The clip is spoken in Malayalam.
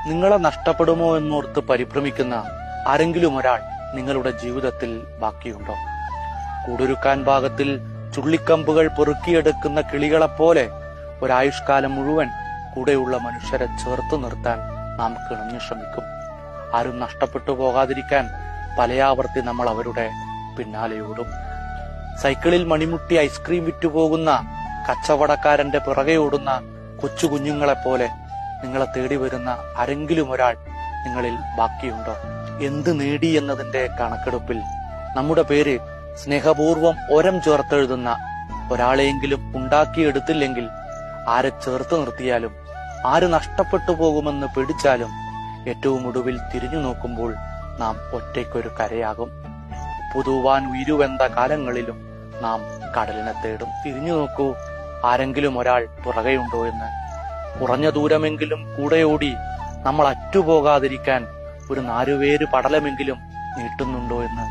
നിങ്ങളെ നഷ്ടപ്പെടുമോ എന്നോർത്ത് പരിഭ്രമിക്കുന്ന ആരെങ്കിലും ഒരാൾ നിങ്ങളുടെ ജീവിതത്തിൽ ബാക്കിയുണ്ടോ? കൂടൊരുക്കാൻ ഭാഗത്തിൽ ചുള്ളിക്കമ്പുകൾ പെറുക്കിയെടുക്കുന്ന കിളികളെപ്പോലെ ഒരായുഷ്കാലം മുഴുവൻ കൂടെയുള്ള മനുഷ്യരെ ചേർത്ത് നിർത്താൻ നാം കിണഞ്ഞു ശ്രമിക്കും. ആരും നഷ്ടപ്പെട്ടു പോകാതിരിക്കാൻ പലയാവർത്തി നമ്മൾ അവരുടെ പിന്നാലെയോടും. സൈക്കിളിൽ മണിമുട്ടി ഐസ്ക്രീം വിറ്റുപോകുന്ന കച്ചവടക്കാരന്റെ പിറകെ ഓടുന്ന കൊച്ചു കുഞ്ഞുങ്ങളെപ്പോലെ നിങ്ങളെ തേടി വരുന്ന ആരെങ്കിലും ഒരാൾ നിങ്ങളിൽ ബാക്കിയുണ്ടോ? എന്ത് നേടി എന്നതിന്റെ കണക്കെടുപ്പിൽ നമ്മുടെ പേര് സ്നേഹപൂർവം ഒരം ചേർത്തെഴുതുന്ന ഒരാളെയെങ്കിലും ഉണ്ടാക്കിയെടുത്തില്ലെങ്കിൽ, ആരെ ചേർത്ത് നിർത്തിയാലും ആര് നഷ്ടപ്പെട്ടു പോകുമെന്ന് പേടിച്ചാലും ഏറ്റവും ഒടുവിൽ തിരിഞ്ഞു നോക്കുമ്പോൾ നാം ഒറ്റയ്ക്കൊരു കരയാകും. പുതുവാൻ ഉയരുവെന്ന കാലങ്ങളിലും നാം കടലിനെ തേടും. തിരിഞ്ഞു നോക്കൂ, ആരെങ്കിലും ഒരാൾ പുറകെയുണ്ടോ എന്ന്. കുറഞ്ഞ ദൂരമെങ്കിലും കൂടെയോടി നമ്മൾ അറ്റുപോകാതിരിക്കാൻ ഒരു നാരുവേര് പടലമെങ്കിലും നീട്ടുന്നുണ്ടോ എന്ന്.